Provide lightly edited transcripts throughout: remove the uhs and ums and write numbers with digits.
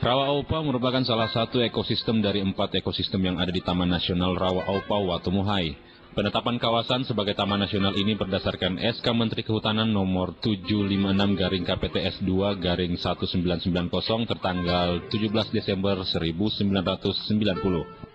Rawa Aupa merupakan salah satu ekosistem dari 4 ekosistem yang ada di Taman Nasional Rawa Aupa Watumohai. Penetapan kawasan sebagai Taman Nasional ini berdasarkan SK Menteri Kehutanan nomor 756/KPTS 2/1990 tertanggal 17 Desember 1990.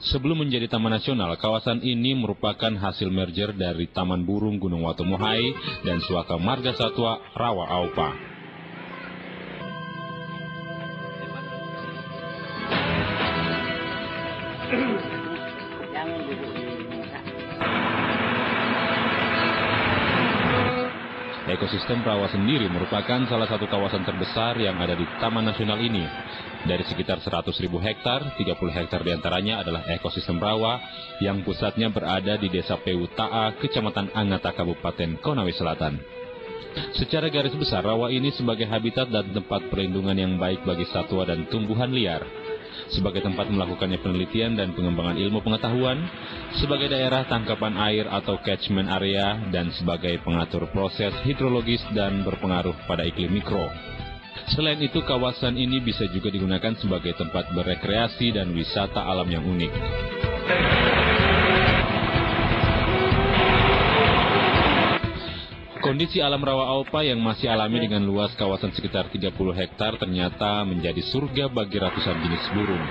Sebelum menjadi Taman Nasional, kawasan ini merupakan hasil merger dari Taman Burung Gunung Watumohai dan Suaka Marga Satwa Rawa Aupa. Ekosistem rawa sendiri merupakan salah satu kawasan terbesar yang ada di Taman Nasional ini. Dari sekitar 100.000 hektar, 30 hektar diantaranya adalah ekosistem rawa yang pusatnya berada di Desa Pewuta'a, Kecamatan Angata, Kabupaten Konawe Selatan. Secara garis besar, rawa ini sebagai habitat dan tempat perlindungan yang baik bagi satwa dan tumbuhan liar. Sebagai tempat melakukannya penelitian dan pengembangan ilmu pengetahuan, sebagai daerah tangkapan air atau catchment area, dan sebagai pengatur proses hidrologis dan berpengaruh pada iklim mikro. Selain itu, kawasan ini bisa juga digunakan sebagai tempat berekreasi dan wisata alam yang unik. Kondisi alam Rawa Aupa yang masih alami dengan luas kawasan sekitar 30 hektar ternyata menjadi surga bagi ratusan jenis burung.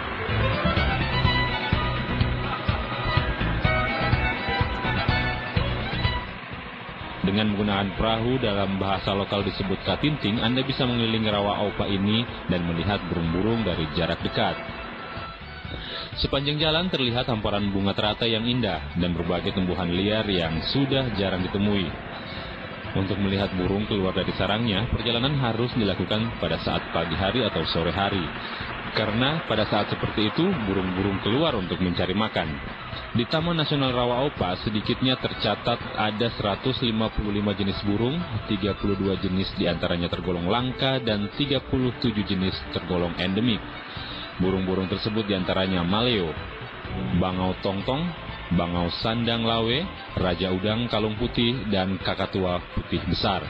Dengan menggunakan perahu dalam bahasa lokal disebut katinting, Anda bisa mengelilingi Rawa Aupa ini dan melihat burung-burung dari jarak dekat. Sepanjang jalan terlihat hamparan bunga teratai yang indah dan berbagai tumbuhan liar yang sudah jarang ditemui. Untuk melihat burung keluar dari sarangnya, perjalanan harus dilakukan pada saat pagi hari atau sore hari. Karena pada saat seperti itu, burung-burung keluar untuk mencari makan. Di Taman Nasional Rawa Aupa, sedikitnya tercatat ada 155 jenis burung, 32 jenis diantaranya tergolong langka, dan 37 jenis tergolong endemik. Burung-burung tersebut diantaranya maleo, bangau tongtong, bangau sandang lawe, raja udang kalung putih, dan kakatua putih besar.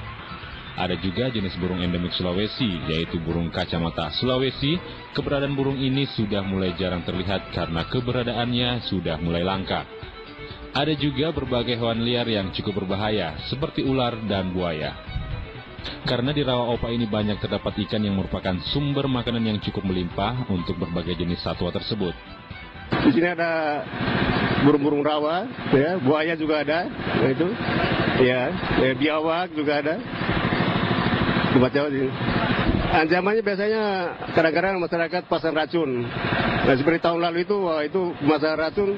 Ada juga jenis burung endemik Sulawesi, yaitu burung kacamata Sulawesi. Keberadaan burung ini sudah mulai jarang terlihat karena keberadaannya sudah mulai langka. Ada juga berbagai hewan liar yang cukup berbahaya, seperti ular dan buaya. Karena di Rawa Aupa ini banyak terdapat ikan yang merupakan sumber makanan yang cukup melimpah untuk berbagai jenis satwa tersebut. Di sini ada burung-burung rawa, ya, buaya juga ada, itu, ya, biawak juga ada. Tempat Jawa sini. Ancamannya biasanya kadang-kadang masyarakat pasang racun. Nah, seperti tahun lalu itu, wah, itu pasang racun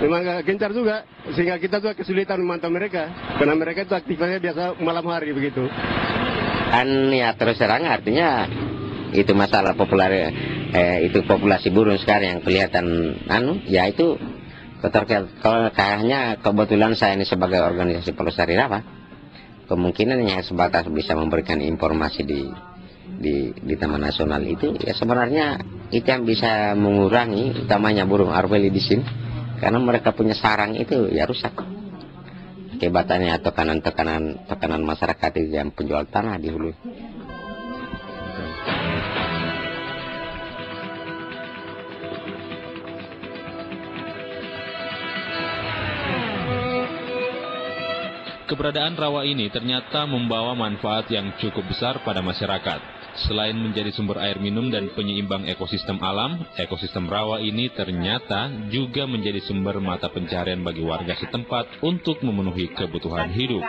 memang agak gencar juga, sehingga kita juga kesulitan memantau mereka, karena mereka itu aktivitasnya biasa malam hari begitu. Ya terus terang artinya itu masalah itu populasi burung sekarang yang kelihatan ya itu kalau kayaknya kebetulan saya ini sebagai organisasi pelestari rawa, kemungkinannya sebatas bisa memberikan informasi di Taman Nasional itu ya sebenarnya itu yang bisa mengurangi utamanya burung arweli di sini, karena mereka punya sarang itu ya rusak. Akibatannya tekanan masyarakat itu yang penjual tanah di hulu. Keberadaan rawa ini ternyata membawa manfaat yang cukup besar pada masyarakat. Selain menjadi sumber air minum dan penyeimbang ekosistem alam, ekosistem rawa ini ternyata juga menjadi sumber mata pencaharian bagi warga setempat untuk memenuhi kebutuhan hidup.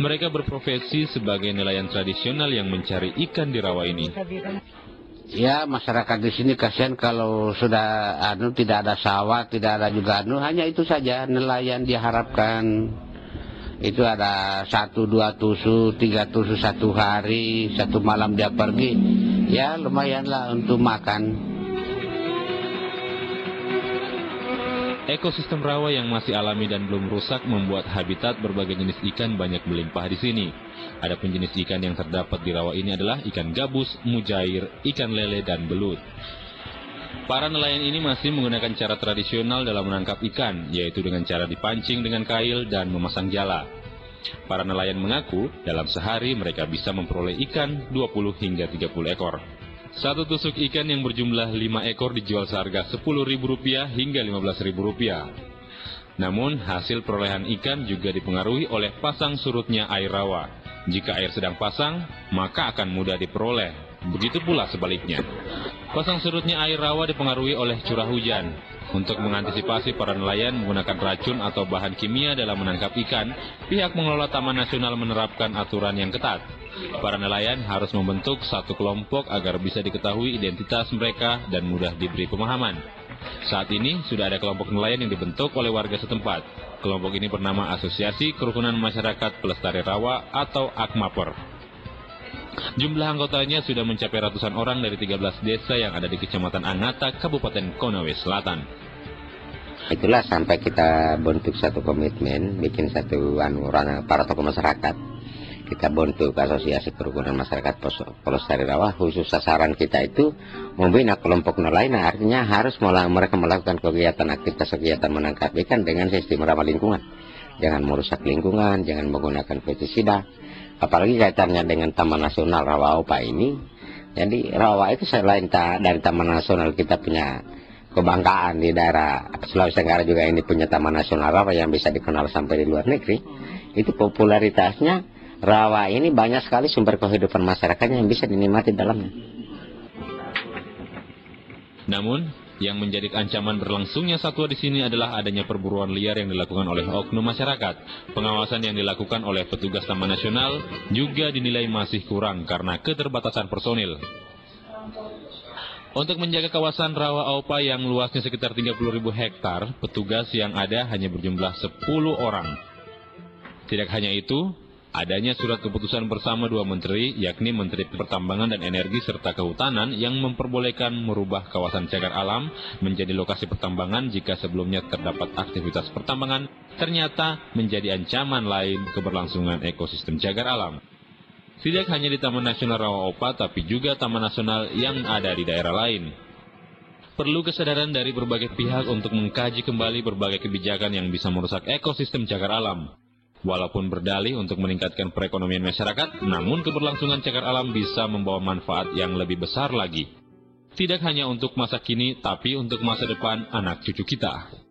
Mereka berprofesi sebagai nelayan tradisional yang mencari ikan di rawa ini. Ya, masyarakat di sini kasihan kalau sudah tidak ada sawah, tidak ada juga hanya itu saja nelayan diharapkan. Itu ada 1, 2 tusuk, 3 tusuk satu hari, satu malam dia pergi. Ya lumayanlah untuk makan. Ekosistem rawa yang masih alami dan belum rusak membuat habitat berbagai jenis ikan banyak melimpah di sini. Adapun jenis ikan yang terdapat di rawa ini adalah ikan gabus, mujair, ikan lele, dan belut. Para nelayan ini masih menggunakan cara tradisional dalam menangkap ikan, yaitu dengan cara dipancing dengan kail dan memasang jala. Para nelayan mengaku dalam sehari mereka bisa memperoleh ikan 20 hingga 30 ekor. Satu tusuk ikan yang berjumlah 5 ekor dijual seharga Rp10.000 hingga Rp15.000. Namun hasil perolehan ikan juga dipengaruhi oleh pasang surutnya air rawa. Jika air sedang pasang, maka akan mudah diperoleh. Begitu pula sebaliknya. Pasang surutnya air rawa dipengaruhi oleh curah hujan. Untuk mengantisipasi para nelayan menggunakan racun atau bahan kimia dalam menangkap ikan, pihak pengelola Taman Nasional menerapkan aturan yang ketat. Para nelayan harus membentuk satu kelompok agar bisa diketahui identitas mereka dan mudah diberi pemahaman. Saat ini sudah ada kelompok nelayan yang dibentuk oleh warga setempat. Kelompok ini bernama Asosiasi Kerukunan Masyarakat Pelestari Rawa atau AKMAPER. Jumlah anggotanya sudah mencapai ratusan orang dari 13 desa yang ada di Kecamatan Angata, Kabupaten Konawe Selatan. Itulah sampai kita bentuk satu komitmen, bikin satu orang para tokoh masyarakat. Kita bentuk Asosiasi Kerukunan Masyarakat Pelestari Rawa, khusus sasaran kita itu membina kelompok nelayan, artinya harus mereka melakukan aktivitas kegiatan menangkap ikan dengan sistem ramah lingkungan. Jangan merusak lingkungan, jangan menggunakan pestisida. Apalagi kaitannya dengan Taman Nasional Rawa Aupa ini. Jadi rawa itu selain dari Taman Nasional kita punya kebanggaan di daerah Sulawesi Tenggara juga ini punya Taman Nasional Rawa yang bisa dikenal sampai di luar negeri. Itu popularitasnya rawa ini banyak sekali sumber kehidupan masyarakatnya yang bisa dinikmati dalamnya. Namun, yang menjadi ancaman berlangsungnya satwa di sini adalah adanya perburuan liar yang dilakukan oleh oknum masyarakat. Pengawasan yang dilakukan oleh petugas Taman Nasional juga dinilai masih kurang karena keterbatasan personil. Untuk menjaga kawasan Rawa Aupa yang luasnya sekitar 30.000 hektar, petugas yang ada hanya berjumlah 10 orang. Tidak hanya itu, adanya surat keputusan bersama dua menteri, yakni Menteri Pertambangan dan Energi serta Kehutanan yang memperbolehkan merubah kawasan cagar alam menjadi lokasi pertambangan jika sebelumnya terdapat aktivitas pertambangan, ternyata menjadi ancaman lain keberlangsungan ekosistem cagar alam. Tidak hanya di Taman Nasional Rawa Aupa, tapi juga taman nasional yang ada di daerah lain. Perlu kesadaran dari berbagai pihak untuk mengkaji kembali berbagai kebijakan yang bisa merusak ekosistem cagar alam. Walaupun berdalih untuk meningkatkan perekonomian masyarakat, namun keberlangsungan cagar alam bisa membawa manfaat yang lebih besar lagi. Tidak hanya untuk masa kini, tapi untuk masa depan anak cucu kita.